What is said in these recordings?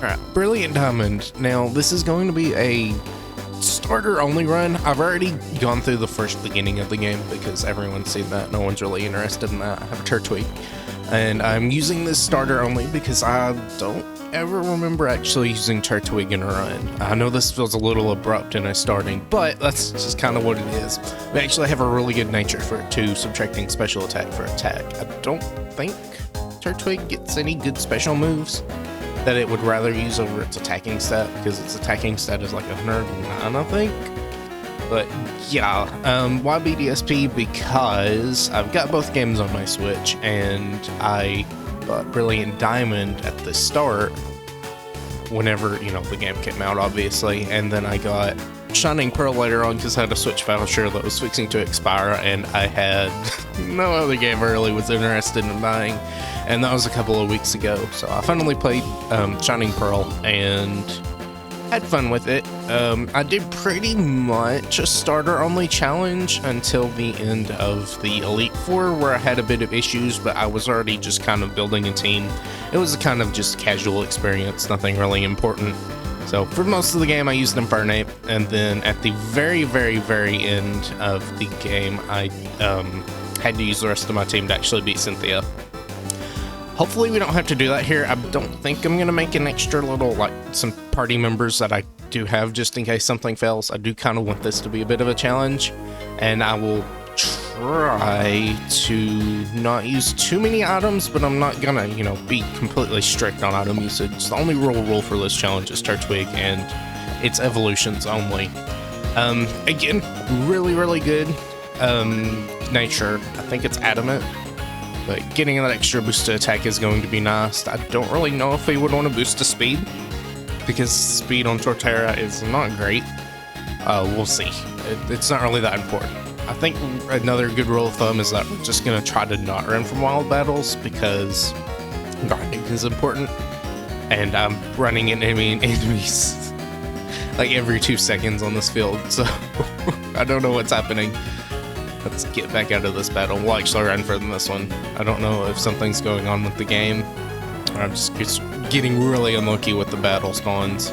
Alright, Brilliant Diamond. Now, this is going to be a starter-only run. I've already gone through the first beginning of the game because everyone's seen that. No one's really interested in that. I have a Turtwig. And I'm using this starter-only because I don't ever remember actually using Turtwig in a run. I know this feels a little abrupt in a starting, but that's just kind of what it is. We actually have a really good nature for it too, subtracting special attack for attack. I don't think Turtwig gets any good special moves that it would rather use over its attacking stat, because its attacking stat is like 109, I think. But yeah, why BDSP? Because I've got both games on my Switch, and I bought Brilliant Diamond at the start, whenever, you know, the game came out, obviously, and then I got Shining Pearl later on because I had a Switch voucher that was fixing to expire, and I had no other game I really was interested in buying, and that was a couple of weeks ago. So I finally played Shining Pearl and had fun with it. I did pretty much a starter-only challenge until the end of the Elite Four, where I had a bit of issues, but I was already just kind of building a team. It was a kind of just casual experience, nothing really important. So for most of the game, I used Infernape, and then at the very, very, very end of the game, I had to use the rest of my team to actually beat Cynthia. Hopefully we don't have to do that here. I don't think I'm going to make an extra little, like, some party members that I do have just in case something fails. I do kind of want this to be a bit of a challenge, and I will try to not use too many items, but I'm not gonna, you know, be completely strict on item usage. The only real rule for this challenge is Turtwig and its evolutions only. Again, really, really good nature. I think it's adamant, but getting that extra boost to attack is going to be nice. I don't really know if we would want to boost to speed, because speed on Torterra is not great. We'll see. It's not really that important. I think another good rule of thumb is that we're just going to try to not run from wild battles, because guarding is important, and I'm running into enemies like every 2 seconds on this field, so I don't know what's happening. Let's get back out of this battle. We'll actually run further than this one. I don't know if something's going on with the game, or I'm just getting really unlucky with the battle spawns.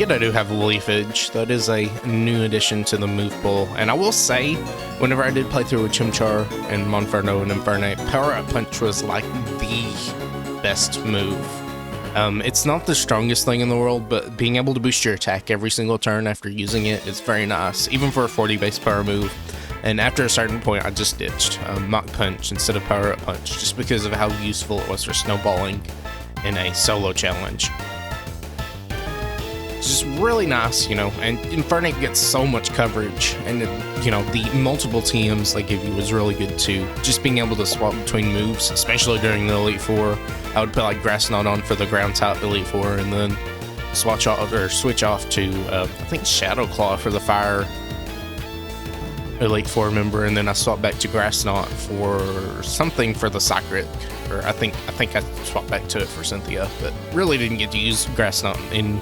I do have Leafage. That is a new addition to the move pool, and I will say, whenever I did play through with Chimchar and Monferno and Infernape, Power Up Punch was like the best move. It's not the strongest thing in the world, but being able to boost your attack every single turn after using it is very nice, even for a 40 base power move. And after a certain point, I just ditched Mach Punch instead of Power Up Punch, just because of how useful it was for snowballing in a solo challenge. Just really nice, you know, and Infernape gets so much coverage, and you know, the multiple TMs they give you is really good too. Just being able to swap between moves, especially during the Elite Four. I would put like Grass Knot on for the ground type Elite Four, and then switch off to I think Shadow Claw for the fire Elite Four member, and then I swap back to Grass Knot for something for the Sacred, or I think I swapped back to it for Cynthia, but really didn't get to use Grass Knot in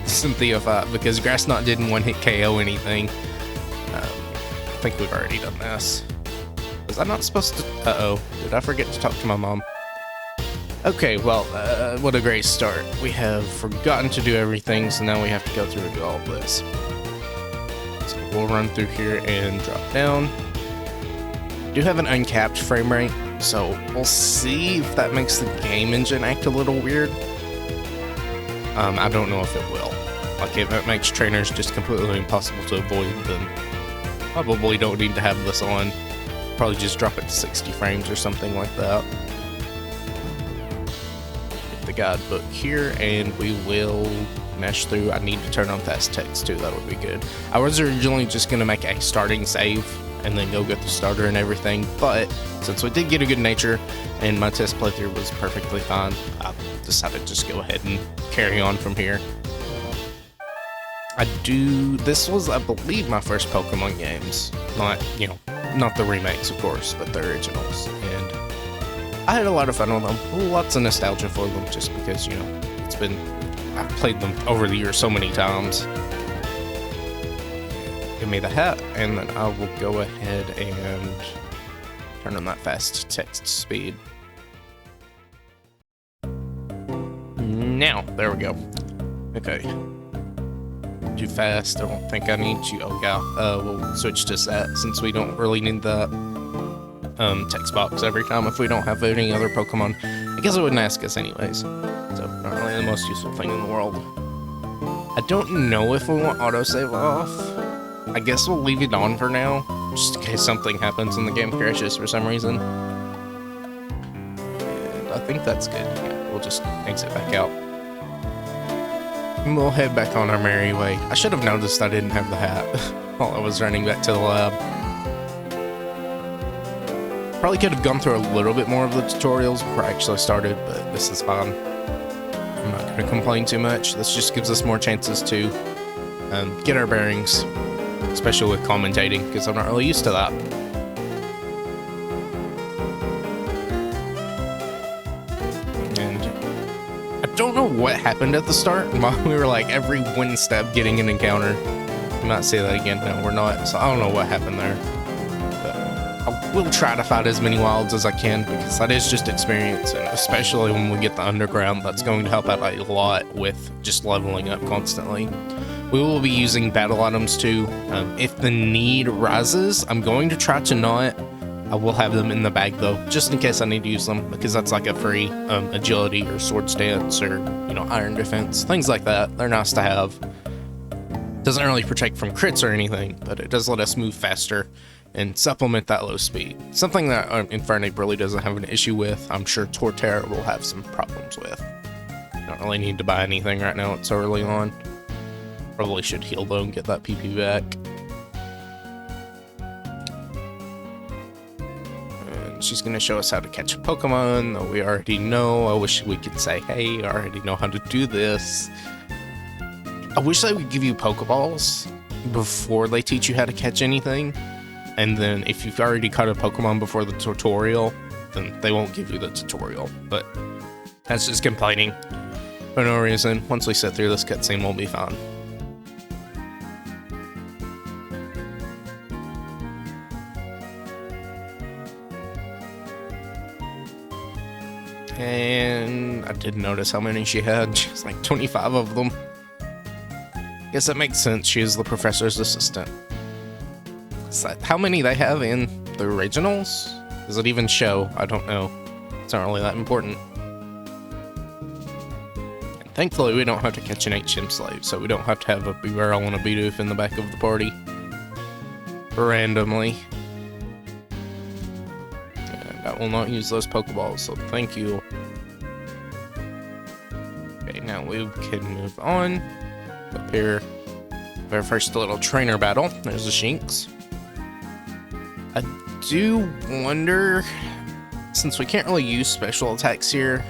Cynthia fight because Grass Knot didn't one-hit KO anything. I think we've already done this. Was I not supposed to? Uh-oh. Did I forget to talk to my mom? Okay, well, what a great start. We have forgotten to do everything, so now we have to go through and do all of this. So we'll run through here and drop down. Do have an uncapped frame rate, so we'll see if that makes the game engine act a little weird. I don't know if it will. Like, if it makes trainers just completely impossible to avoid, then probably don't need to have this on. Probably just drop it to 60 frames or something like that. Get the guidebook here, and we will mash through. I need to turn on fast text too, that would be good. I was originally just going to make a starting save and then go get the starter and everything, but since we did get a good nature and my test playthrough was perfectly fine, I decided to just go ahead and carry on from here. This was, I believe, my first Pokemon games. Not, you know, not the remakes, of course, but the originals. And I had a lot of fun with them. Lots of nostalgia for them, just because, you know, I've played them over the years so many times. Give me the hat, and then I will go ahead and turn on that fast text speed. Now, there we go. Okay. Too fast. I don't think I need you. Oh, yeah. We'll switch to that since we don't really need that text box every time if we don't have any other Pokemon. I guess it wouldn't ask us anyways. So, not really the most useful thing in the world. I don't know if we want autosave off. I guess we'll leave it on for now, just in case something happens and the game crashes for some reason. And I think that's good. Yeah, we'll just exit back out. And we'll head back on our merry way. I should have noticed I didn't have the hat while I was running back to the lab. Probably could have gone through a little bit more of the tutorials before I actually started, but this is fine. I'm not going to complain too much. This just gives us more chances to get our bearings, especially with commentating, because I'm not really used to that. And I don't know what happened at the start. We were like every one step getting an encounter. I might say that again. No, we're not. So I don't know what happened there. I will try to fight as many wilds as I can because that is just experience, and especially when we get the underground, that's going to help out a lot with just leveling up constantly. We will be using battle items too. If the need rises, I'm going to try to not. I will have them in the bag though, just in case I need to use them, because that's like a free agility or sword stance or, you know, iron defense, things like that. They're nice to have. Doesn't really protect from crits or anything, but it does let us move faster and supplement that low speed. Something that Infernape really doesn't have an issue with. I'm sure Torterra will have some problems with. Don't really need to buy anything right now, it's early on. Probably should heal though and get that PP back. And she's gonna show us how to catch a Pokemon, though we already know. I wish we could say, hey, I already know how to do this. I wish they would give you Pokeballs before they teach you how to catch anything. And then if you've already caught a Pokemon before the tutorial, then they won't give you the tutorial. But that's just complaining for no reason. Once we sit through this cutscene, we'll be fine. And I did notice how many she had. She has like 25 of them. Guess that makes sense. She is the professor's assistant. Is that how many they have in the originals? Does it even show? I don't know. It's not really that important. And thankfully, we don't have to catch an HM slave, so we don't have to have a Bebarrel and a Bidoof in the back of the party randomly. And I will not use those Pokeballs, so thank you. Okay, now we can move on. Up here, our first little trainer battle. There's the Shinx. I do wonder, since we can't really use special attacks here,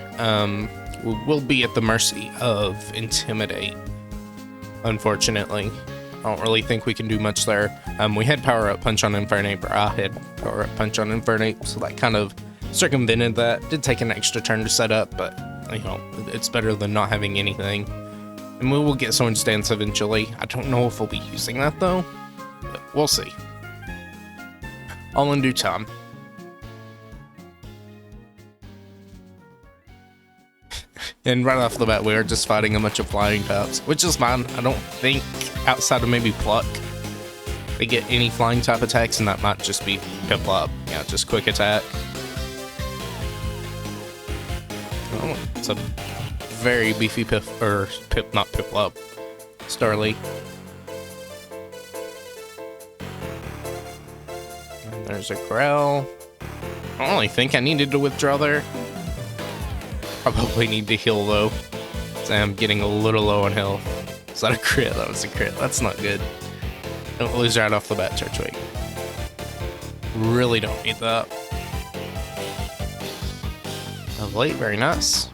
we will be at the mercy of Intimidate, unfortunately. I don't really think we can do much there. We had Power Up Punch on Infernape, or I had Power Up Punch on Infernape, so that kind of circumvented that. Did take an extra turn to set up, but, you know, it's better than not having anything. And we will get Swords Dance eventually. I don't know if we'll be using that though, but we'll see. All in due time. And right off the bat, we are just fighting a bunch of flying types, which is fine. I don't think, outside of maybe Pluck, they get any flying type attacks, and that might just be Piplup. Yeah, just quick attack. Oh, it's a very beefy not Piplup, Starly. And there's a Growl. I don't really think I needed to withdraw there. Probably need to heal though, so I'm getting a little low on health. Is that a crit? That was a crit. That's not good. Don't lose right off the bat, Turtwig. Really don't need that. Of late, very nice.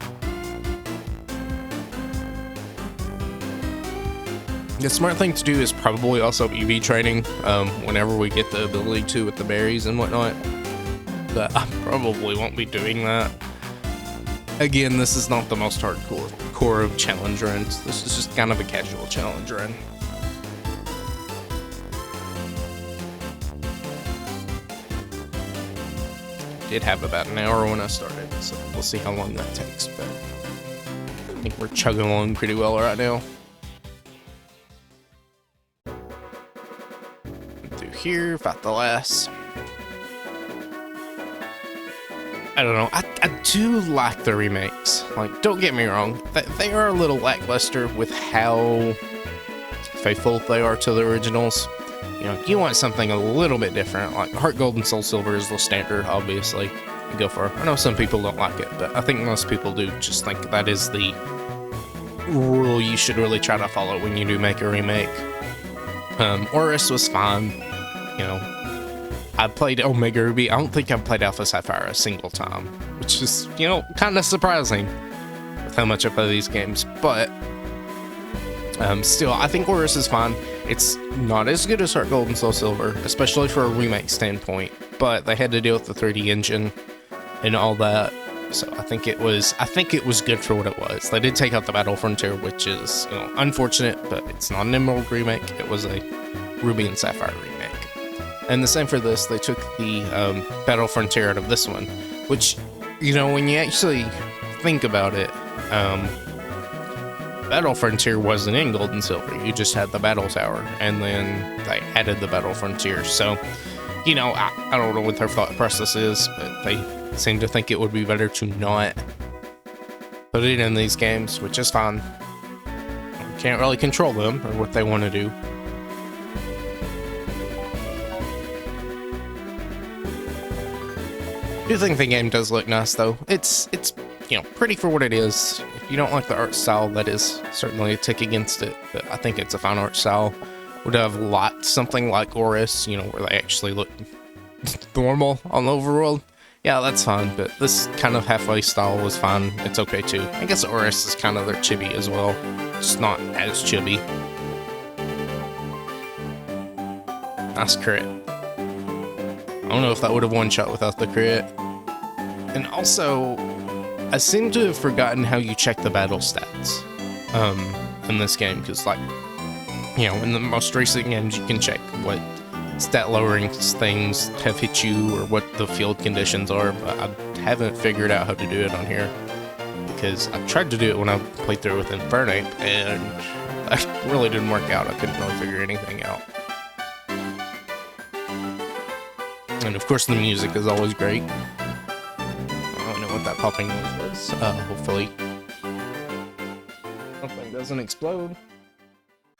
The smart thing to do is probably also EV training whenever we get the ability to with the berries and whatnot. But I probably won't be doing that. Again, this is not the most hardcore of challenge runs. This is just kind of a casual challenge run. I did have about an hour when I started, so we'll see how long that takes. But think we're chugging along pretty well right now. Through here, fight the last. I don't know. I do like the remakes. Like, don't get me wrong. They are a little lackluster with how faithful they are to the originals. You know, you want something a little bit different. Like, Heart Gold and Soul Silver is the standard, obviously. You go for. I know some people don't like it, but I think most people do just think that is the rule you should really try to follow when you do make a remake. Oris was fine. You know, I played Omega Ruby. I don't think I've played Alpha Sapphire a single time, which is, you know, kind of surprising with how much I play these games. But still, I think Oris is fine. It's not as good as Heart Gold and Soul Silver, especially for a remake standpoint. But they had to deal with the 3D engine and all that, so I think it was good for what it was. They did take out the Battle Frontier, which is, you know, unfortunate, but it's not an Emerald remake. It was a Ruby and Sapphire remake. And the same for this. They took the Battle Frontier out of this one, which, you know, when you actually think about it, Battle Frontier wasn't in Gold and Silver. You just had the Battle Tower, and then they added the Battle Frontier. So, you know, I don't know what their thought process is, but they seem to think it would be better to not put it in these games, which is fine. You can't really control them or what they want to do. I do think the game does look nice, though. It's you know, pretty for what it is. If you don't like the art style, that is certainly a tick against it, but I think it's a fine art style. Would have lots something like Oris, you know, where they actually look normal on the overworld. Yeah, that's fine, but this kind of halfway style was fine. It's okay too. I guess Oris is kind of their chibi as well, just not as chibi. Nice crit. I don't know if that would have one-shot without the crit. And also, I seem to have forgotten how you check the battle stats in this game, because, like, you know, in the most recent games you can check what stat lowering things have hit you or what the field conditions are, but I haven't figured out how to do it on here, because I tried to do it when I played through with Infernape, and that really didn't work out. I couldn't really figure anything out. And of course the music is always great. I don't know what that popping noise was. Hopefully something doesn't explode.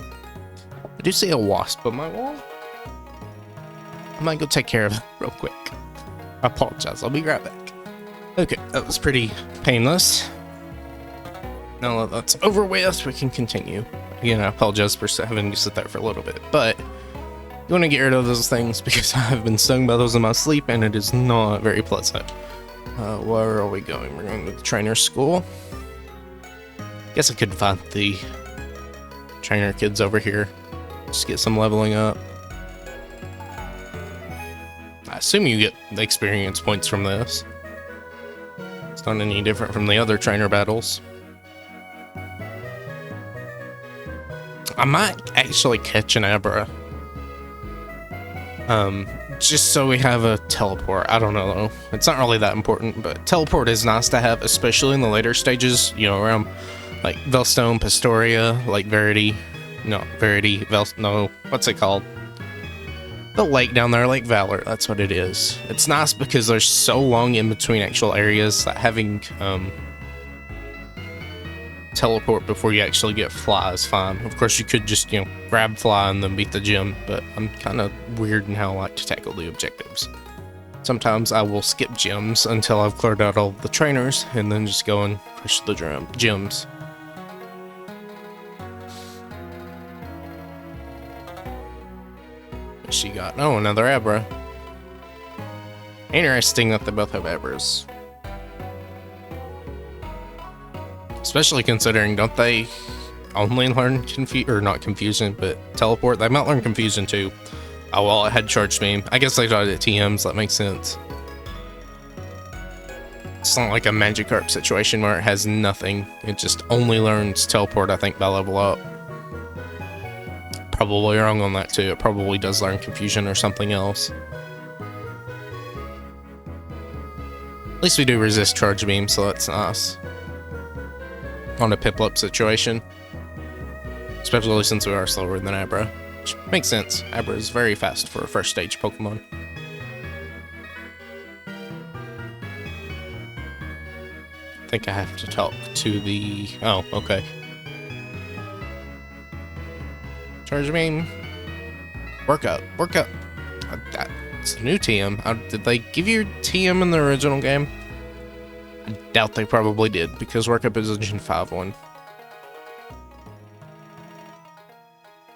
I do see a wasp on my wall. I might go take care of it real quick. I apologize, I'll be right back. Okay, that was pretty painless. Now that that's over with, we can continue. Again, I apologize for having to sit there for a little bit, but you want to get rid of those things because I've been stung by those in my sleep and it is not very pleasant. Where are we going? We're going to the trainer school. Guess I could find the trainer kids over here. Just get some leveling up. I assume you get the experience points from this. It's not any different from the other trainer battles. I might actually catch an Abra. Just so we have a teleport. I don't know though. It's not really that important, but teleport is nice to have, especially in the later stages, you know, around like Velstone, Pastoria, like Verity. No, Verity, no, what's it called? The lake down there, Lake Valor, that's what it is. It's nice because there's so long in between actual areas that having teleport before you actually get fly is fine. Of course, you could just, you know, grab fly and then beat the gym, but I'm kind of weird in how I like to tackle the objectives. Sometimes I will skip gyms until I've cleared out all the trainers and then just go and push the gyms. What she got? Oh, another Abra. Interesting that they both have Abras. Especially considering, don't they only learn confusion, but teleport? They might learn confusion too. Oh well, it had charge beam. I guess they got it at TMs, that makes sense. It's not like a Magikarp situation where it has nothing. It just only learns teleport, I think, by level up. Probably wrong on that too. It probably does learn confusion or something else. At least we do resist charge beam, so that's nice. on a Piplup situation. Especially since we are slower than Abra. Which makes sense. Abra is very fast for a first stage Pokemon. I think I have to talk to the... Oh, okay. Charge Beam. Work up. Work up. It's a new TM. Did they give you TM in the original game? I doubt they probably did, because Work Up is a Gen 5 one.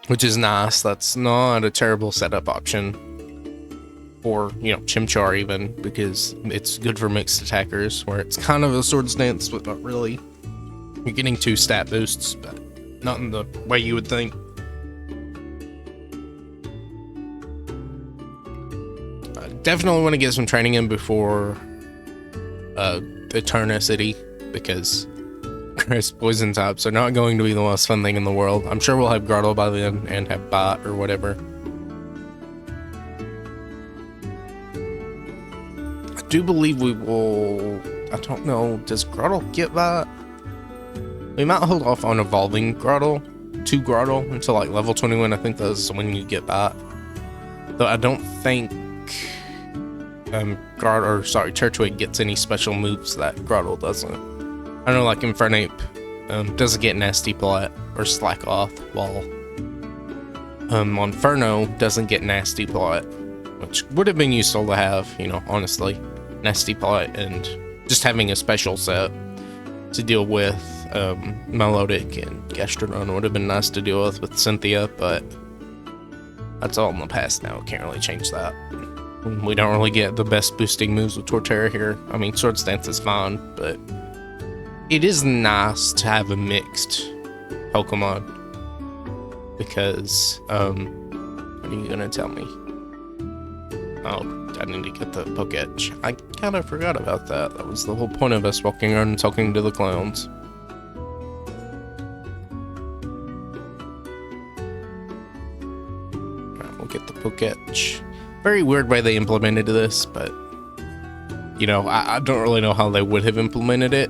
Which is nice. That's not a terrible setup option. Or, you know, Chimchar even, because it's good for mixed attackers, where it's kind of a Swords Dance, but not really. You're getting 2 stat boosts, but not in the way you would think. I definitely want to get some training in before Eterna City, because Chris poison types are not going to be the most fun thing in the world. I'm sure we'll have Grottle by then and have Bite or whatever. I do believe we will... I don't know, does Grottle get Bite? We might hold off on evolving Grottle to Grottle until like level 21. I think that's when you get Bite. Though I don't think Turtwig gets any special moves that Grottle doesn't. I know, like Infernape doesn't get Nasty Plot or Slack Off, while Monferno doesn't get Nasty Plot, which would have been useful to have, you know, honestly. Nasty Plot and just having a special set to deal with Melodic and Gastrodon would have been nice to deal with Cynthia, but that's all in the past now. Can't really change that. We don't really get the best boosting moves with Torterra here. I mean, Swords Dance is fine, but it is nice to have a mixed Pokemon, because, what are you gonna tell me? Oh, I need to get the Poketch. I kind of forgot about that. That was the whole point of us walking around and talking to the clowns. Alright, we'll get the Poketch. Very weird way they implemented this, but, you know, I don't really know how they would have implemented it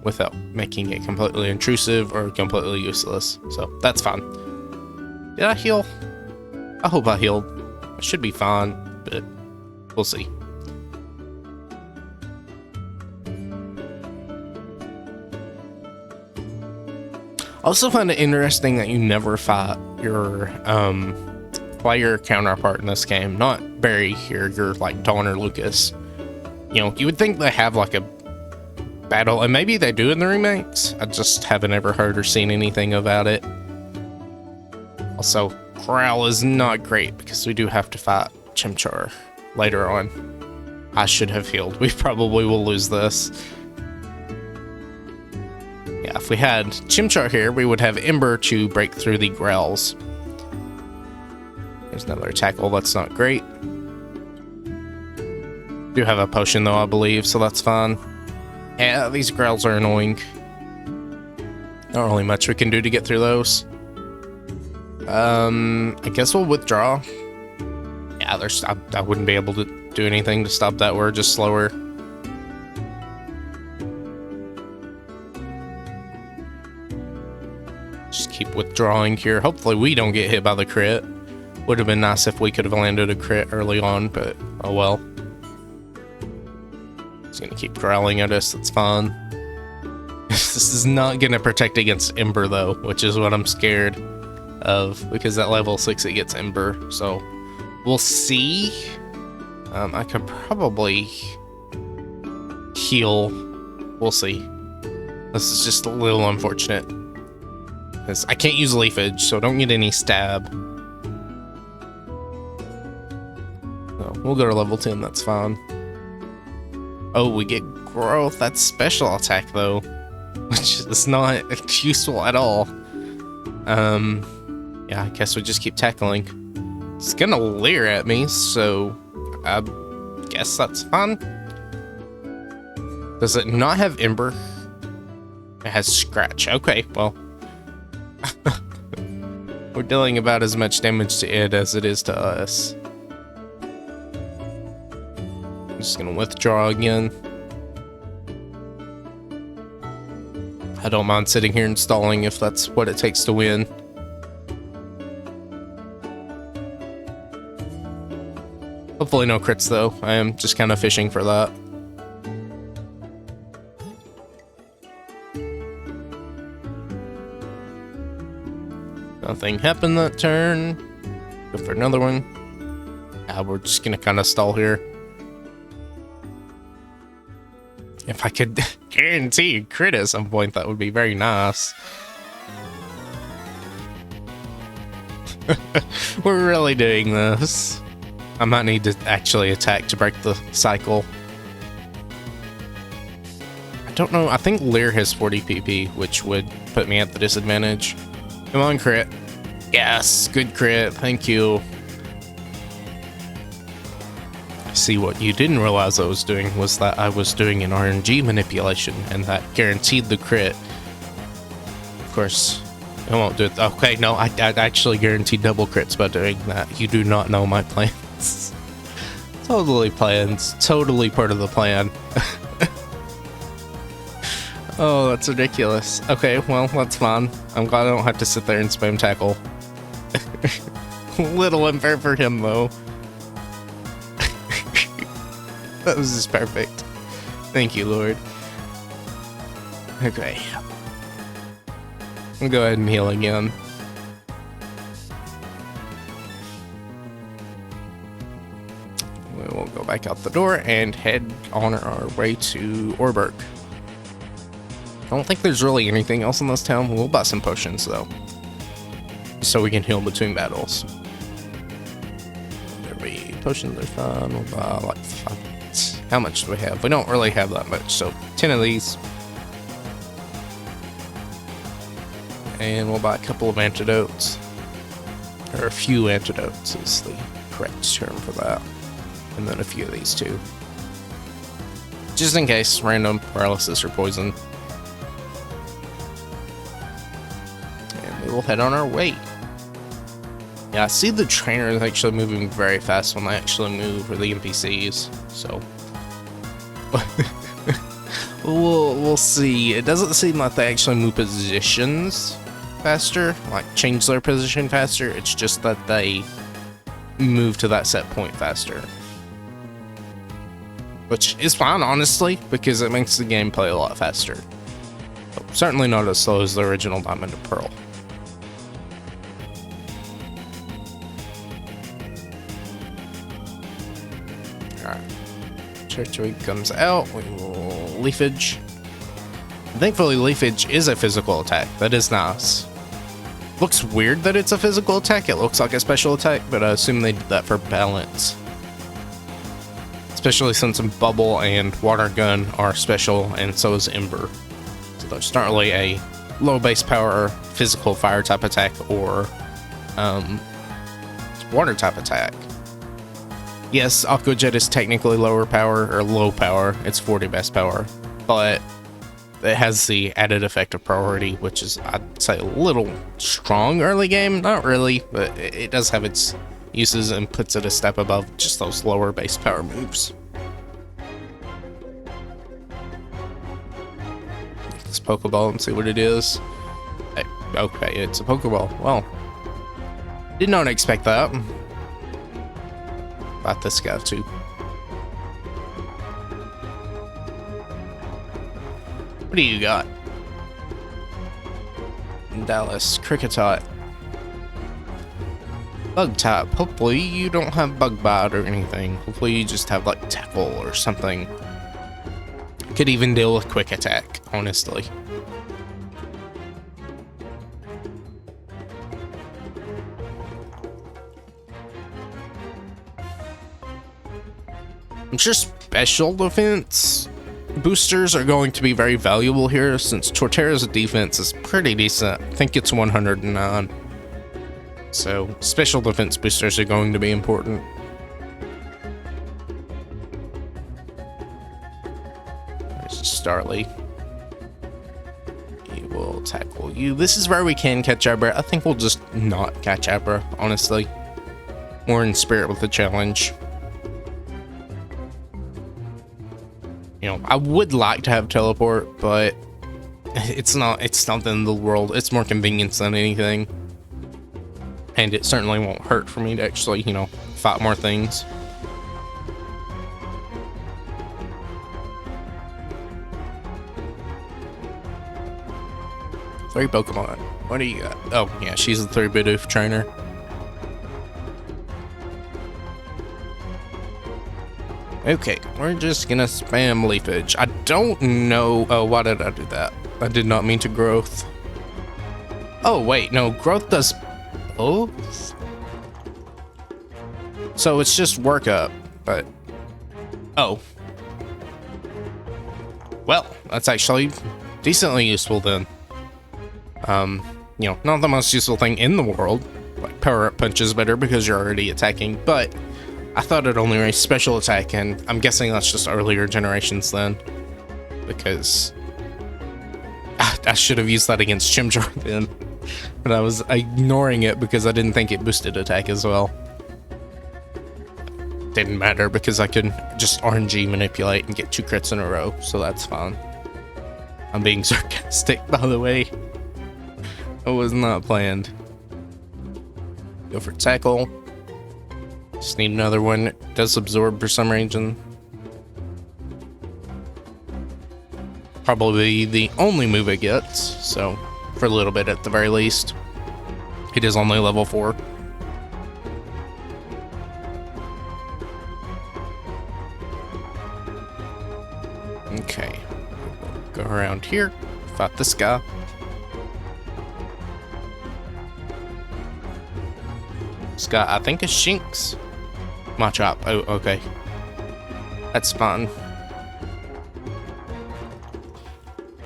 without making it completely intrusive or completely useless. So that's fine. Did I heal? I hope I healed. I should be fine, but we'll see. I also find it interesting that you never fight your player counterpart in this game. Not Barry here, you're like Dawn or Lucas. You know, you would think they have like a battle, and maybe they do in the remakes. I just haven't ever heard or seen anything about it. Also, Growl is not great because we do have to fight Chimchar later on. I should have healed. We probably will lose this. Yeah, if we had Chimchar here, we would have Ember to break through the Growls. There's another tackle, that's not great. Do have a potion though, I believe, so that's fine. Yeah, these Growls are annoying. Not really much we can do to get through those. I guess we'll withdraw. Yeah, I wouldn't be able to do anything to stop that. We're just slower. Just keep withdrawing here. Hopefully we don't get hit by the crit. Would have been nice if we could have landed a crit early on, but oh well. It's gonna keep growling at us, that's fine. This is not gonna protect against Ember though, which is what I'm scared of, because at level 6 it gets Ember, so we'll see. I could probably heal. We'll see. This is just a little unfortunate, because I can't use Leafage, so don't get any stab. So we'll go to level 10, that's fine. Oh, we get Growth. That's special attack though, which is not useful at all. Yeah, I guess we just keep tackling. It's gonna leer at me, so I guess that's fine. Does it not have Ember? It has Scratch. Okay, well. We're dealing about as much damage to it as it is to us. I'm just gonna withdraw again. I don't mind sitting here and stalling if that's what it takes to win. Hopefully no crits though. I am just kind of fishing for that. Nothing happened that turn. Go for another one. We're just gonna kind of stall here. If I could guarantee a crit at some point, that would be very nice. We're really doing this. I might need to actually attack to break the cycle. I don't know. I think Leer has 40 PP, which would put me at the disadvantage. Come on, crit. Yes, good crit. Thank you. See, what you didn't realize I was doing was that I was doing an RNG manipulation, and that guaranteed the crit. Of course, I won't do it. Okay, no, I actually guaranteed double crits by doing that. You do not know my plans. Totally plans. Totally part of the plan. Oh, that's ridiculous. Okay, well, that's fine. I'm glad I don't have to sit there and spam tackle. Little unfair for him, though. That was just perfect. Thank you, Lord. Okay. I'll go ahead and heal again. We will go back out the door and head on our way to Orberg. I don't think there's really anything else in this town. We'll buy some potions, though, so we can heal between battles. Potions are fun. We'll buy like 5. How much do we have? We don't really have that much, so 10 of these. And we'll buy a couple of antidotes. Or a few antidotes is the correct term for that. And then a few of these too. Just in case, random paralysis or poison. And we will head on our way. Yeah, I see the trainer is actually moving very fast when they actually move, or the NPCs, so... we'll see. It doesn't seem like they actually move positions faster, like change their position faster. It's just that they move to that set point faster. Which is fine, honestly, because it makes the gameplay a lot faster. But certainly not as slow as the original Diamond and Pearl. Turtwig comes out, we will leafage. Thankfully, leafage is a physical attack. That is nice. Looks weird that it's a physical attack. It looks like a special attack, but I assume they did that for balance. Especially since Bubble and Water Gun are special, and so is Ember. So there's not really a low base power physical fire type attack or water type attack. Yes, Aqua Jet is technically lower power, or low power. It's 40 base power, but it has the added effect of priority, which is, I'd say, a little strong early game. Not really, but it does have its uses and puts it a step above just those lower base power moves. This Pokeball and see what it is. Okay, it's a Pokeball. Well, did not expect that. About this guy too. What do you got? Dallas Cricketot. Bug type. Hopefully you don't have Bug Bite or anything. Hopefully you just have like Tackle or something. Could even deal with Quick Attack, honestly. I'm sure special defense boosters are going to be very valuable here, since Torterra's defense is pretty decent. I think it's 109. So special defense boosters are going to be important. There's a Starly. He will tackle you. This is where we can catch Abra. I think we'll just not catch Abra, honestly. More in spirit with the challenge. You know, I would like to have teleport, but it's not the end of the world. It's more convenience than anything. And it certainly won't hurt for me to actually, you know, fight more things. Three Pokemon. What do you got? Oh, yeah, she's the 3-Bidoof trainer. Okay, we're just gonna spam Leafage. I don't know. Oh, why did I do that? I did not mean to growth. Oh, wait, no, growth does both? So it's just work up, but. Oh. Well, that's actually decently useful then. You know, not the most useful thing in the world. Like, power up punch is better because you're already attacking, but I thought it only raised special attack, and I'm guessing that's just earlier generations then. Because I should have used that against Chimchar then. But I was ignoring it because I didn't think it boosted attack as well. Didn't matter because I could just RNG manipulate and get 2 crits in a row, so that's fine. I'm being sarcastic, by the way. It was not planned. Go for tackle. Just need another one. It does absorb for some reason. Probably the only move it gets, so for a little bit at the very least. It is only level 4. Okay. Go around here. Fight this guy. This guy, I think, is Shinx. Machop. Oh, okay. That's fine.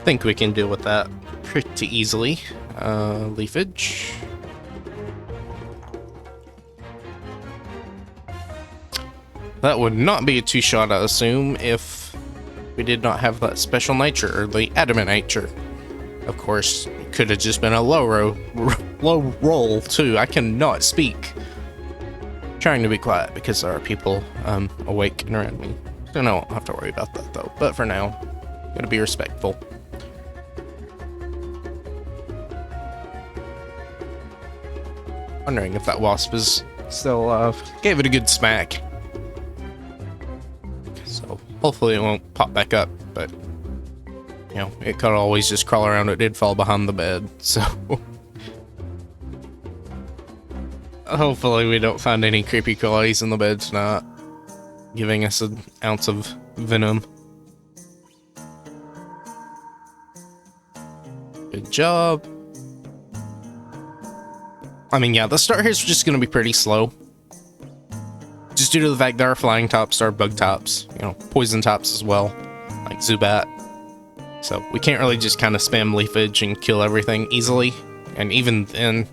Think we can deal with that pretty easily. Leafage. That would not be a 2-shot, I assume, if we did not have that special nature, or the adamant nature. Of course, it could have just been a low roll, too. I cannot speak. Trying to be quiet because there are people awake and around me. So no, I don't have to worry about that, though. But for now, gotta be respectful. Wondering if that wasp is still alive. Gave it a good smack. So hopefully it won't pop back up, but you know, it could always just crawl around. It did fall behind the bed, so hopefully we don't find any creepy crawlies in the bed tonight, giving us an ounce of venom. Good job. I mean, yeah, the start here is just going to be pretty slow. Just due to the fact there are flying tops, there are bug tops, you know, poison tops as well, like Zubat. So we can't really just kind of spam Leafage and kill everything easily. And even then,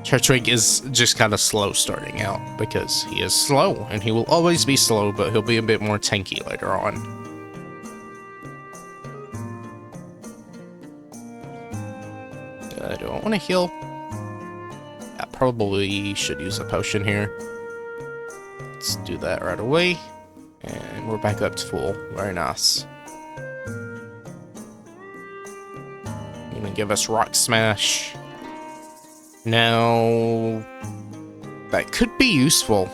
Turtwig is just kind of slow starting out because he is slow, and he will always be slow, but he'll be a bit more tanky later on. Do I want to heal? I probably should use a potion here. Let's do that right away. And we're back up to full. Very nice. Gonna give us Rock Smash. Now, that could be useful.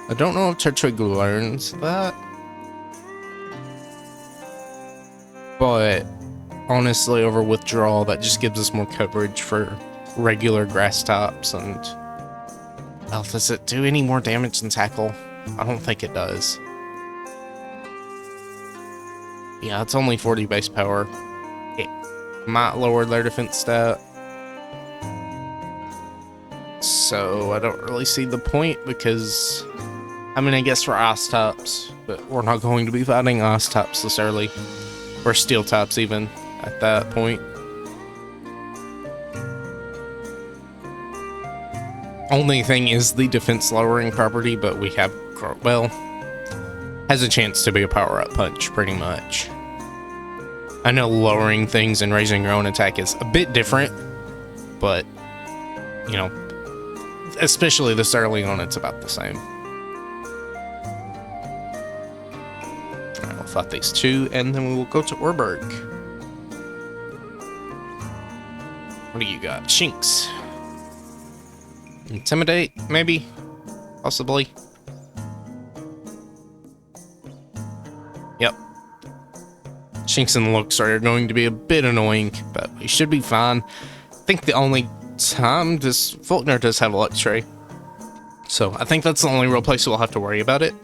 I don't know if Turtwig learns that. But honestly, over Withdrawal, that just gives us more coverage for regular grass types. And well, does it do any more damage than Tackle? I don't think it does. Yeah, it's only 40 base power. It might lower their defense stat. So I don't really see the point because, I mean, I guess we're Ice types, but we're not going to be fighting Ice types this early. Or Steel types even at that point. Only thing is the defense lowering property, but we have, well, has a chance to be a power up punch pretty much. I know lowering things and raising your own attack is a bit different, but you know, especially this early on, it's about the same. Alright, we'll fight these two, and then we will go to Orberg. What do you got? Shinx. Intimidate, maybe? Possibly. Yep. Shinx and looks are going to be a bit annoying, but we should be fine. I think the only time Faulkner does have a Luxray. So I think that's the only real place we'll have to worry about it.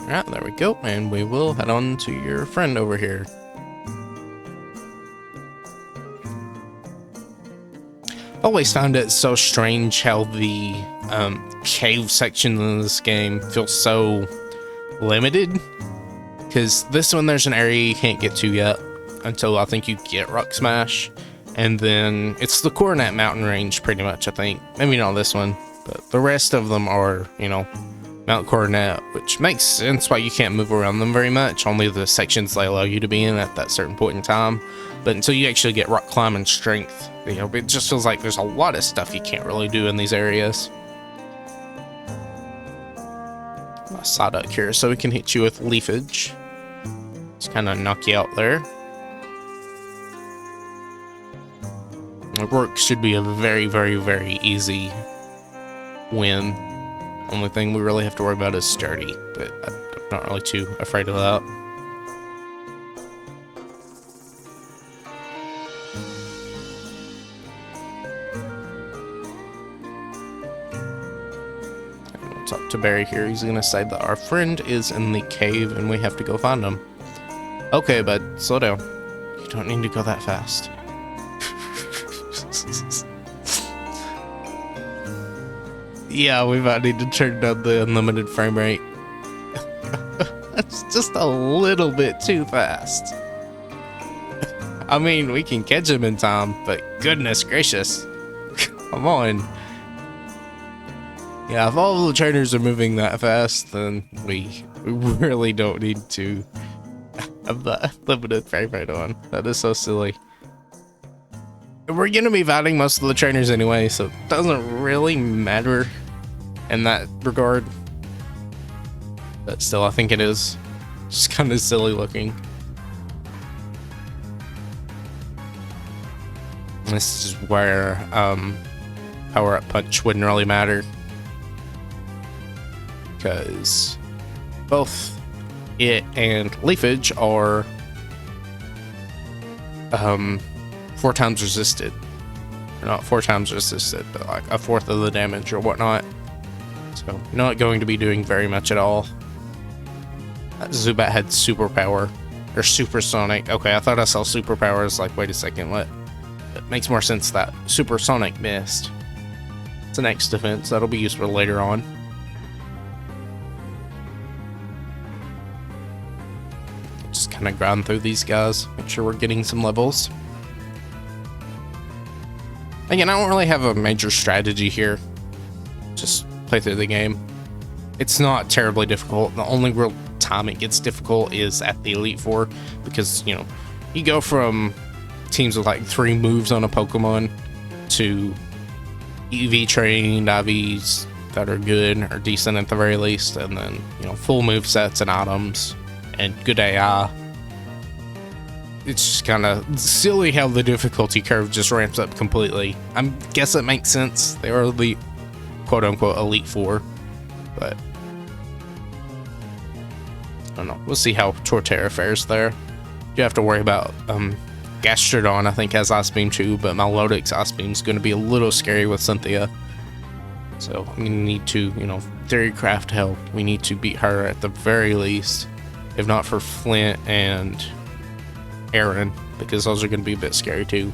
Alright, there we go, and we will head on to your friend over here. Always found it so strange how the cave section in this game feels so limited. Because this one, there's an area you can't get to yet until I think you get Rock Smash. And then it's the Coronet Mountain Range, pretty much, I think. Maybe not this one, but the rest of them are, you know, Mount Coronet, which makes sense why you can't move around them very much. Only the sections they allow you to be in at that certain point in time. But until you actually get Rock Climbing Strength, you know, it just feels like there's a lot of stuff you can't really do in these areas. Psyduck here, so we can hit you with Leafage. Just kind of knock you out there. Rook should be a very, very, very easy win. Only thing we really have to worry about is Sturdy, but I'm not really too afraid of that. We'll talk to Barry here. He's gonna say that our friend is in the cave and we have to go find him. Okay, bud, slow down. You don't need to go that fast. Yeah, we might need to turn down the unlimited frame rate. That's just a little bit too fast. I mean, we can catch him in time, but goodness gracious. Come on. Yeah, if all the trainers are moving that fast, then we really don't need to have that limited frame rate on. That is so silly. We're gonna be fighting most of the trainers anyway, so it doesn't really matter in that regard. But still, I think it is just kind of silly looking. This is where Power Up Punch wouldn't really matter, because both it and Leafage are 4 times resisted. Or not 4 times resisted, but like a fourth of the damage or whatnot. So not going to be doing very much at all. That Zubat had superpower or supersonic. Okay, I thought I saw superpowers. Like, wait a second, what? It makes more sense that supersonic missed. It's an X defense that'll be useful later on. Just kind of grind through these guys, make sure we're getting some levels. Again, I don't really have a major strategy here. Just play through the game. It's not terribly difficult. The only real time it gets difficult is at the Elite Four, because, you know, you go from teams with like 3 moves on a Pokemon to EV trained IVs that are good or decent at the very least, and then, you know, full move sets and items and good AI. It's just kind of silly how the difficulty curve just ramps up completely. I guess it makes sense. They are the quote-unquote Elite Four, but I don't know. We'll see how Torterra fares there. You have to worry about Gastrodon, I think, has Ice Beam too, but Milotic's Ice Beam is going to be a little scary with Cynthia. So we need to, you know, Theory Craft help. We need to beat her at the very least, if not for Flint and Aaron, because those are going to be a bit scary too.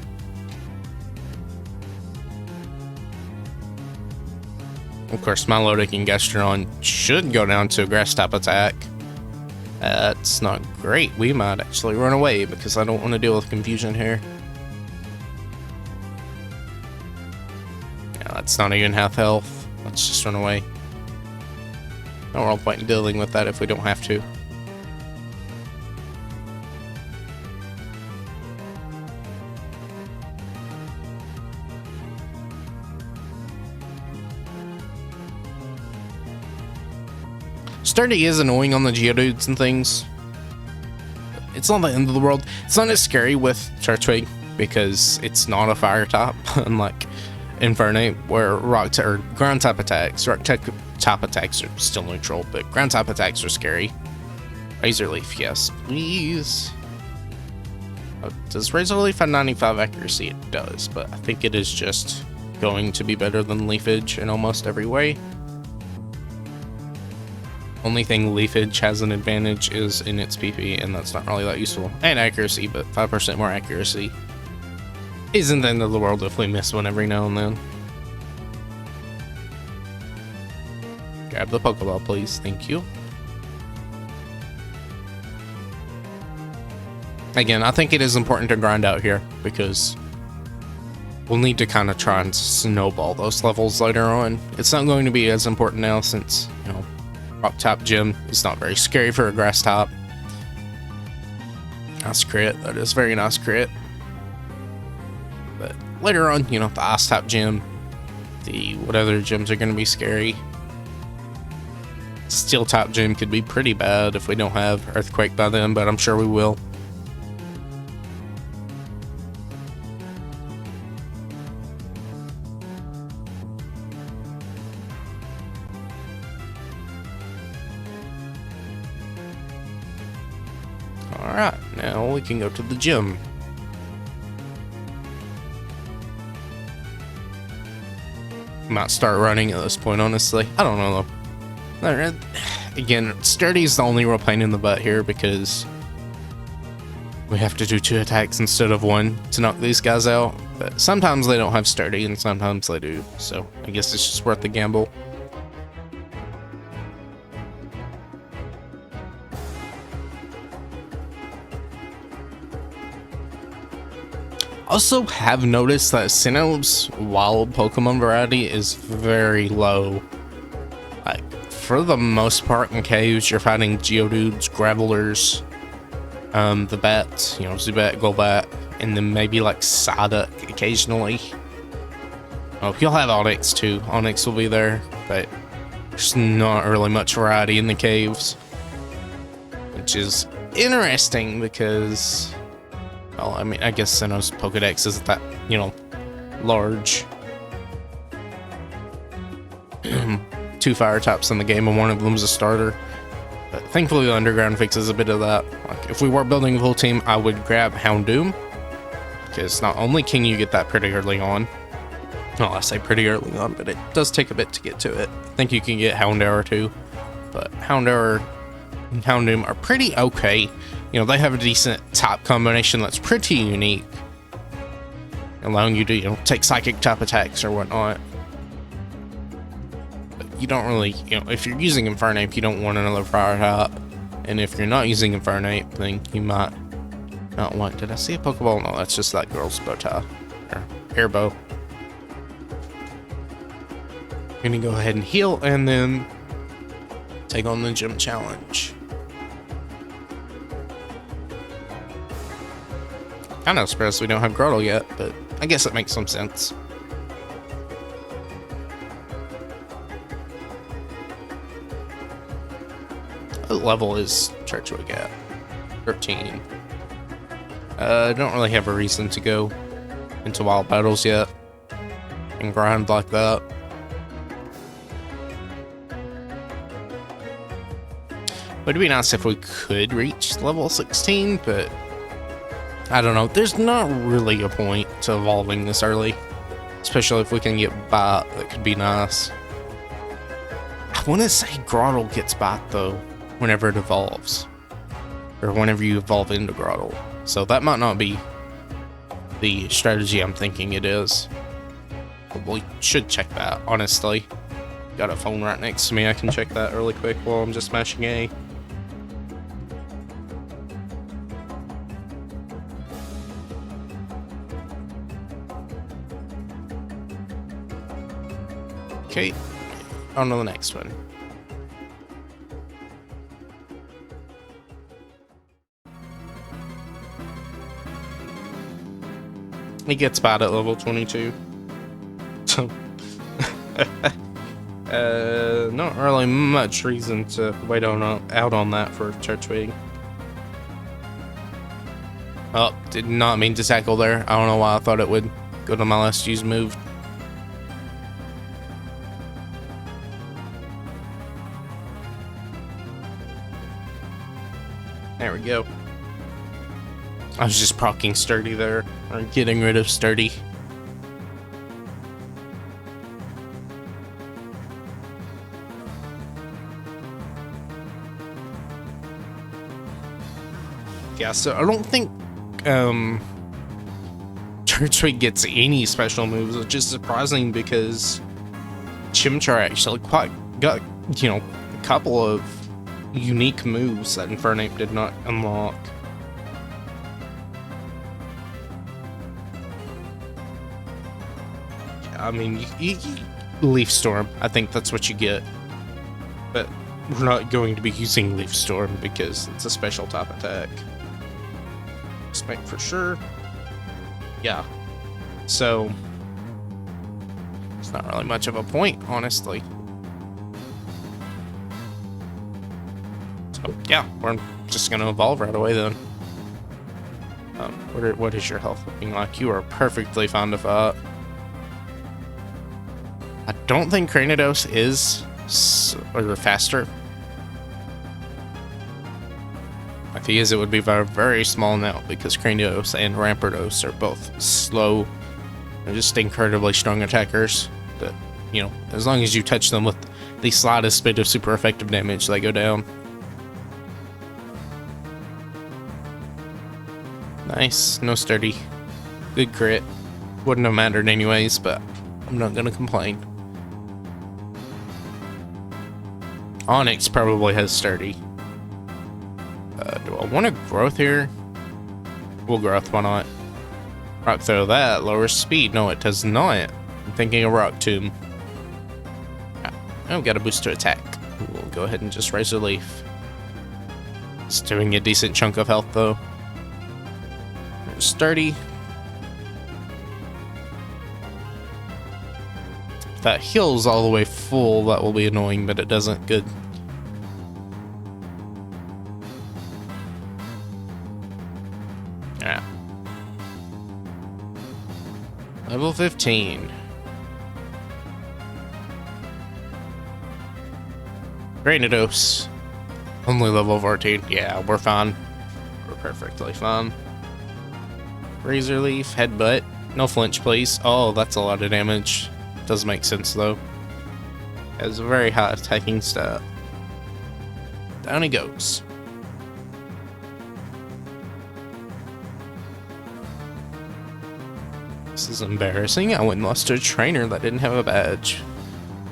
Of course, Milotic and Gastrodon should go down to a grass type attack. That's not great. We might actually run away because I don't want to deal with confusion here. Yeah, that's not even half health. Let's just run away. No real point in dealing with that if we don't have to. Sturdy is annoying on the Geodudes and things. It's not the end of the world. It's not as scary with Turtwig because it's not a fire type, unlike Infernape, where ground type attacks. Rock type attacks are still neutral, but ground type attacks are scary. Razor Leaf, yes, please. Does Razor Leaf have 95 accuracy? It does, but I think it is just going to be better than Leafage in almost every way. Only thing Leafage has an advantage is in its PP, and that's not really that useful. And accuracy, but 5% more accuracy isn't the end of the world if we miss one every now and then. Grab the Pokeball, please. Thank you. Again, I think it is important to grind out here because we'll need to kind of try and snowball those levels later on. It's not going to be as important now since, you know, Rock type gym is not very scary for a grass type. Nice crit. That is very nice crit. But later on, you know, the ice type gym, what other gyms are going to be scary. Steel type gym could be pretty bad if we don't have Earthquake by then, but I'm sure we will. Alright, now we can go to the gym. Might start running at this point, honestly. I don't know though. Again, Sturdy is the only real pain in the butt here because we have to do 2 attacks instead of 1 to knock these guys out. But sometimes they don't have Sturdy and sometimes they do. So I guess it's just worth the gamble. Also have noticed that Sinnoh's wild Pokemon variety is very low. Like, for the most part in caves, you're fighting Geodudes, Gravelers, the bats, you know, Zubat, Golbat, and then maybe like Psyduck occasionally. Oh, you'll have Onyx too. Onyx will be there, but there's not really much variety in the caves. Which is interesting because, well, I mean, I guess Sinnoh's Pokedex isn't that, you know, large. 2 fire types in the game, and one of them is a starter. But thankfully, the underground fixes a bit of that. Like, if we were building a full team, I would grab Houndoom, because not only can you get that pretty early on, well, I say pretty early on, but it does take a bit to get to it. I think you can get Houndour too, but Houndour and Houndoom are pretty okay. You know, they have a decent type combination that's pretty unique, allowing you to, you know, take psychic type attacks or whatnot. But you don't really, you know, if you're using Infernape, you don't want another fire type. And if you're not using Infernape, then you might not want. Did I see a Pokeball? No, that's just that girl's bow tie. Or hair bow. Gonna go ahead and heal and then take on the gym challenge. Kind of surprised we don't have Grottle yet, but I guess it makes some sense. What level is Turtwig at? 13. I don't really have a reason to go into wild battles yet and grind like that. Would be nice if we could reach level 16, but I don't know. There's not really a point to evolving this early, especially if we can get Bite. That could be nice. I want to say Grottle gets Bite though, whenever it evolves, or whenever you evolve into Grottle. So that might not be the strategy I'm thinking it is. But we should check that, honestly. Got a phone right next to me. I can check that really quick while I'm just mashing A. Okay, on to the next one. He gets bad at level 22. So, Not really much reason to wait out on that for Turtwig. Oh, did not mean to tackle there. I don't know why I thought it would go to my last used move. There we go. I was just proccing Sturdy there, or getting rid of Sturdy. Yeah, so I don't think Turtwig gets any special moves, which is surprising because Chimchar actually got, you know, a couple of unique moves that Infernape did not unlock. Yeah, I mean, you Leaf Storm, I think that's what you get. But we're not going to be using Leaf Storm because it's a special type attack. Spike for sure. Yeah. So it's not really much of a point, honestly. So yeah, we're just gonna evolve right away then. What is your health looking like? You are perfectly fine to fight. I don't think Cranidos is or faster. If he is, it would be a very small now because Cranidos and Rampardos are both slow. They're just incredibly strong attackers that, you know, as long as you touch them with the slightest bit of super effective damage, they go down. Nice, no Sturdy. Good crit. Wouldn't have mattered anyways, but I'm not gonna complain. Onyx probably has Sturdy. Do I want to growth here? We'll growth, why not? Rock throw that, lowers speed. No, it does not. I'm thinking a Rock Tomb. Oh, got a boost to attack. We'll go ahead and just raise a leaf. It's doing a decent chunk of health though. Sturdy. If that heals all the way full, that will be annoying, but it doesn't. Good. Yeah. Level 15. Granados. Only level 14. Yeah, we're fine. We're perfectly fine. Razor Leaf, Headbutt. No flinch, please. Oh, that's a lot of damage. Does make sense, though. Has a very high attacking stat. Down he goes. This is embarrassing. I went and lost to a trainer that didn't have a badge.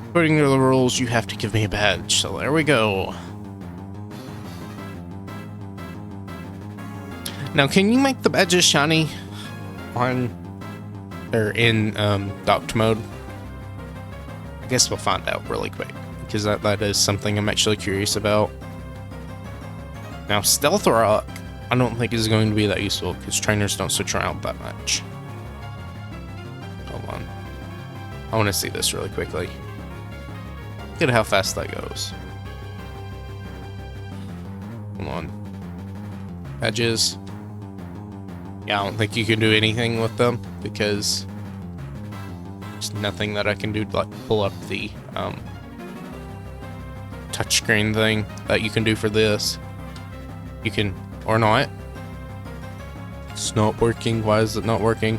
According to the rules, you have to give me a badge. So there we go. Now, can you make the badges shiny on or in docked mode? I guess we'll find out really quick because that is something I'm actually curious about. Now, Stealth Rock, I don't think is going to be that useful because trainers don't switch around that much. Hold on, I want to see this really quickly. Look at how fast that goes. Hold on, badges. Yeah, I don't think you can do anything with them because there's nothing that I can do to like pull up the touchscreen thing that you can do for this. You can, or not. It's not working. Why is it not working?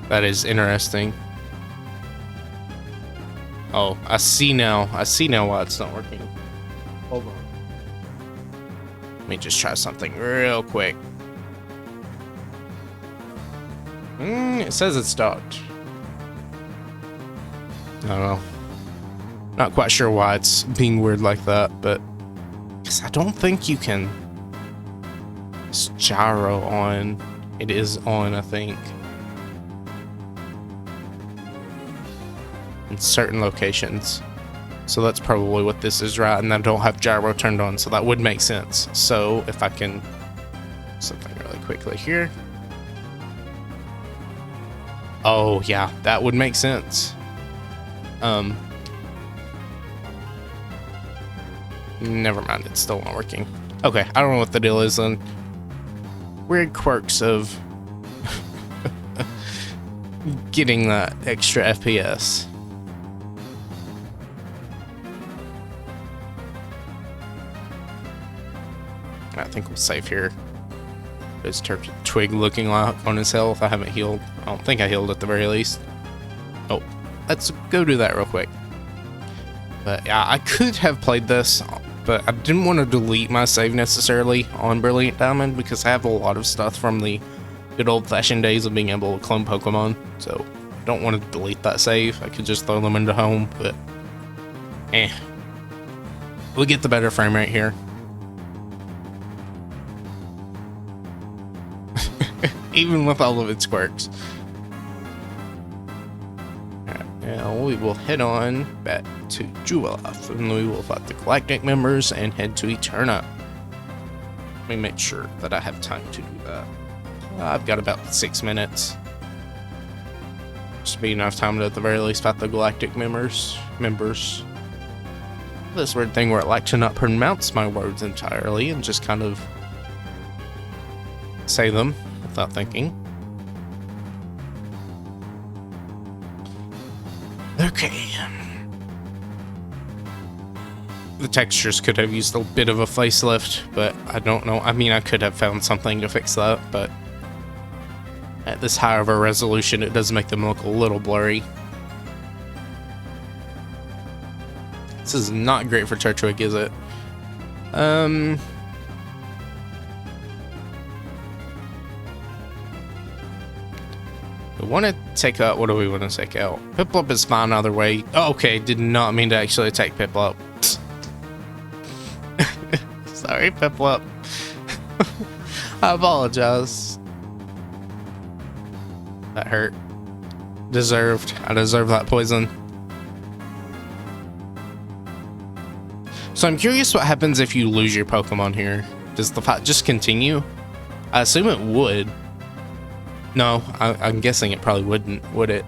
That is interesting. Oh, I see now. I see now why it's not working. Hold on. Let me just try something real quick. It says it's docked. I don't know. Not quite sure why it's being weird like that, but because I don't think you can. It's gyro on. It is on, I think. In certain locations. So that's probably what this is, right? And I don't have gyro turned on, so that would make sense. So if I can something really quickly here. Oh, yeah, that would make sense. Never mind, it's still not working. Okay, I don't know what the deal is then. Weird quirks of getting that extra FPS. I think we'll save here. Is Turtwig looking like on his health? I haven't healed. I don't think I healed at the very least. Oh, let's go do that real quick. But yeah, I could have played this, but I didn't want to delete my save necessarily on Brilliant Diamond because I have a lot of stuff from the good old-fashioned days of being able to clone Pokemon. So I don't want to delete that save. I could just throw them into home, but we'll get the better frame rate here. Even with all of its quirks. Alright, now we will head on back to Juwaloth, and we will fight the Galactic members and head to Eterna. Let me make sure that I have time to do that. I've got about 6 minutes. Should be enough time to at the very least fight the Galactic members. This weird thing where I like to not pronounce my words entirely and just kind of say them without thinking. Okay. The textures could have used a bit of a facelift, but I don't know. I mean, I could have found something to fix that, but at this high of a resolution, it does make them look a little blurry. This is not great for Turtwig, is it? We want to take out. What do we want to take out? Piplup is fine either way. Oh, okay, did not mean to actually attack Piplup. Sorry, Piplup. I apologize. That hurt. Deserved. I deserve that poison. So I'm curious what happens if you lose your Pokemon here. Does the fight just continue? I assume it would. No, I'm guessing it probably wouldn't, would it?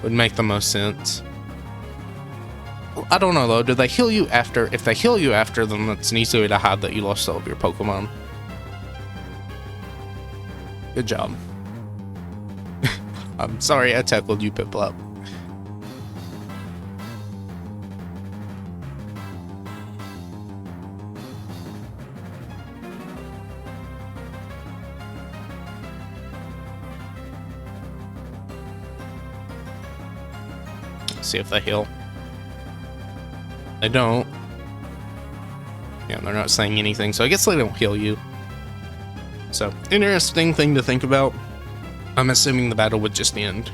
Would make the most sense. I don't know though, do they heal you after? If they heal you after, then that's an easy way to hide that you lost all of your Pokemon. Good job. I'm sorry I tackled you, Piplup. See if they heal. They don't. Yeah, they're not saying anything, so I guess they don't heal you. So, interesting thing to think about. I'm assuming the battle would just end.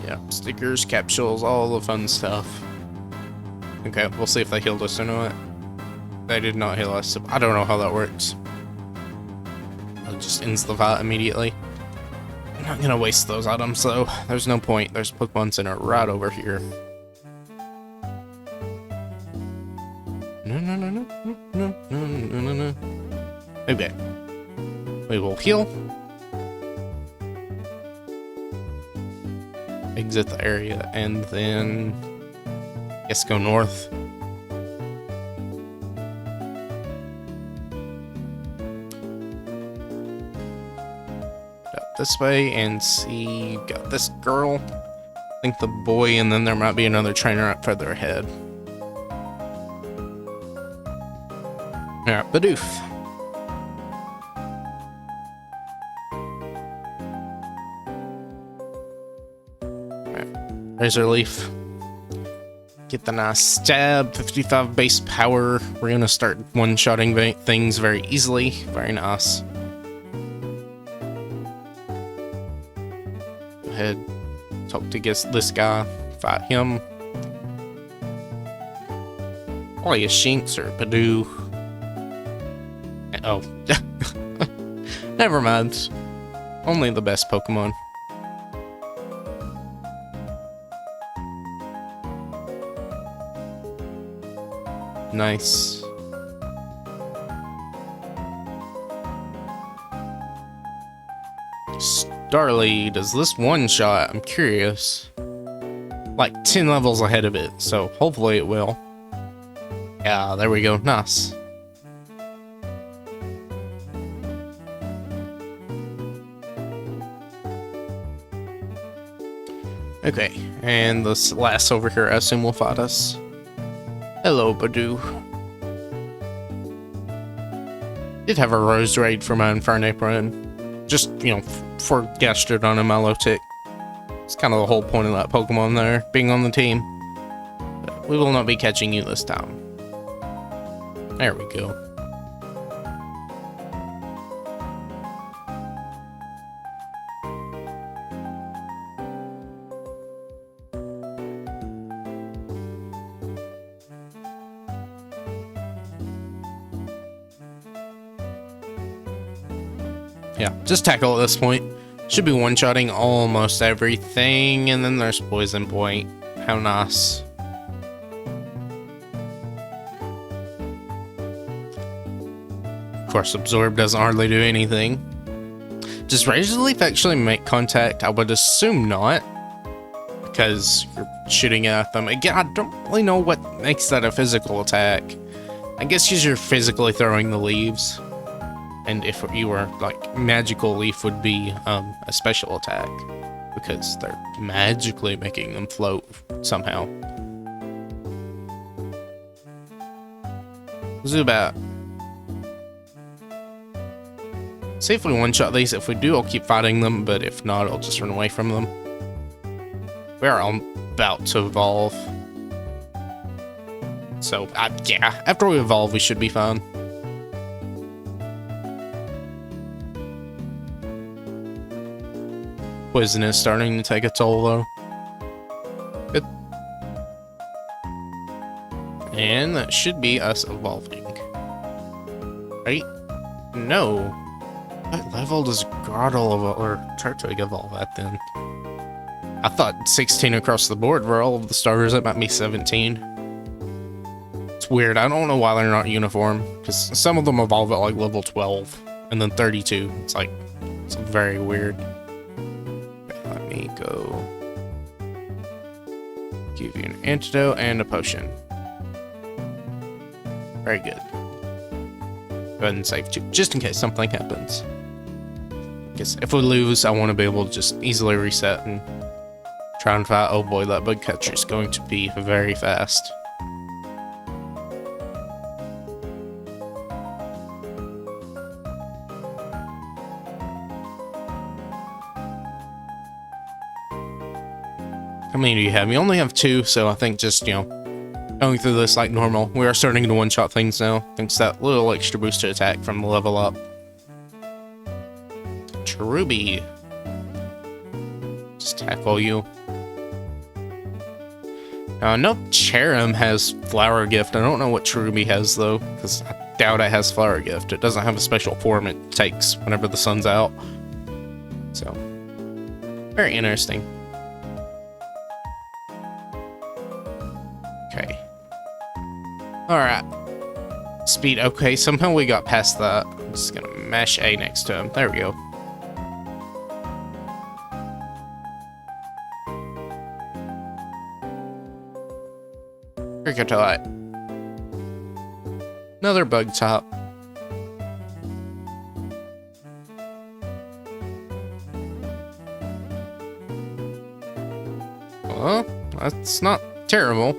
Yeah, stickers, capsules, all the fun stuff. Okay, we'll see if they healed us or not. They did not heal us, so I don't know how that works. It just ends the fight immediately. I'm not gonna waste those items though. There's no point. There's Pokemon Center right over here. No. Okay. We will heal. Exit the area and then guess go north. Up this way and see. Got this girl. I think the boy, and then there might be another trainer up further ahead. Alright, Bidoof. Alright, Razor Leaf. Get the nice stab, 55 base power. We're gonna start one-shotting things very easily. Very nice. Go ahead, talk to this guy, fight him. Probably a Shinx or a Bidoof. Oh, never mind. Only the best Pokemon. Nice. Starly, does this one shot? I'm curious. Like 10 levels ahead of it, so hopefully it will. Yeah, there we go. Nice. Okay, and this last over here, I assume, will fight us. Hello, Badoo. Did have a Rose Raid for my Infernape run. Just, you know, for Gastrodon and Milotic. It's kind of the whole point of that Pokemon there, being on the team. But we will not be catching you this time. There we go. Yeah, just tackle at this point. Should be one-shotting almost everything, and then there's Poison Point. How nice. Of course, Absorb doesn't hardly do anything. Does Razor Leaf actually make contact? I would assume not, because you're shooting at them. Again, I don't really know what makes that a physical attack. I guess because you're physically throwing the leaves. And if you were, like, Magical Leaf would be a special attack, because they're magically making them float somehow. Zubat. See if we one-shot these. If we do, I'll keep fighting them, but if not, I'll just run away from them. We are about to evolve. So, yeah, after we evolve, we should be fine. Poison is starting to take a toll, though. Good. And that should be us evolving. Right? No. What level does Grotle evolve, or Turtwig evolve at then? I thought 16 across the board were all of the starters. That might be 17. It's weird. I don't know why they're not uniform, because some of them evolve at like level 12 and then 32. It's like, it's very weird. Let me go give you an antidote and a potion. Very good. Go ahead and save 2, just in case something happens. Because if we lose, I want to be able to just easily reset and try and fight. Oh boy, that bug catcher is going to be very fast. How many do you have? You only have 2, so I think just, you know, going through this like normal. We are starting to one-shot things now. Thanks to that little extra boost to attack from the level up. Cherubi. Just tackle you. No, Cherim has Flower Gift. I don't know what Cherubi has, though, because I doubt it has Flower Gift. It doesn't have a special form it takes whenever the sun's out. So, very interesting. Okay. Alright. Speed. Okay, somehow we got past that. I'm just gonna mash A next to him. There we go. Cricketite. Another bug top. Well, that's not terrible.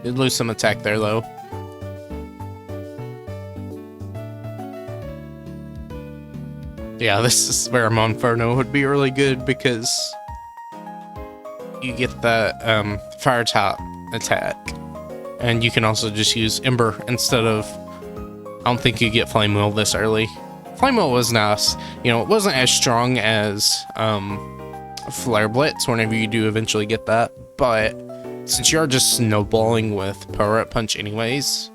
Did lose some attack there, though. Yeah, this is where Monferno would be really good, because you get that fire type attack, and you can also just use Ember instead of. I don't think you get Flame Wheel this early. Flame Wheel was nice. You know, it wasn't as strong as Flare Blitz whenever you do eventually get that, but since you're just snowballing with Power Up Punch anyways,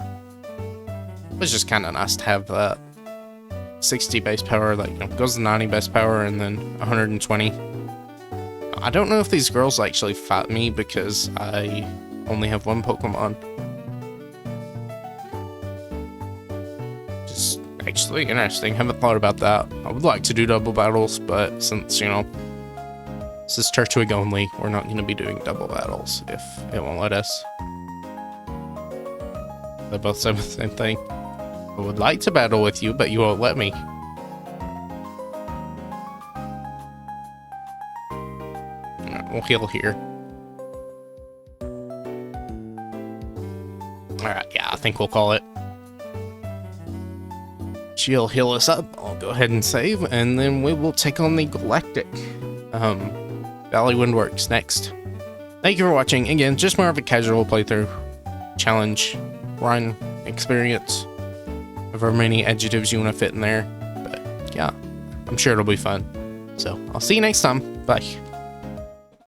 it was just kind of nice to have that. 60 base power, like, goes to 90 base power, and then 120. I don't know if these girls actually fight me because I only have one Pokemon. Just actually interesting. Haven't thought about that. I would like to do double battles, but since, this is Turtwig only, we're not going to be doing double battles if it won't let us. They both say the same thing. I would like to battle with you, but you won't let me. Alright, we'll heal here. Alright, yeah, I think we'll call it. She'll heal us up. I'll go ahead and save, and then we will take on the Galactic. Valley Windworks next. Thank you for watching. Again, just more of a casual playthrough, challenge, run, experience, however many adjectives you want to fit in there. But yeah, I'm sure it'll be fun. So I'll see you next time. Bye.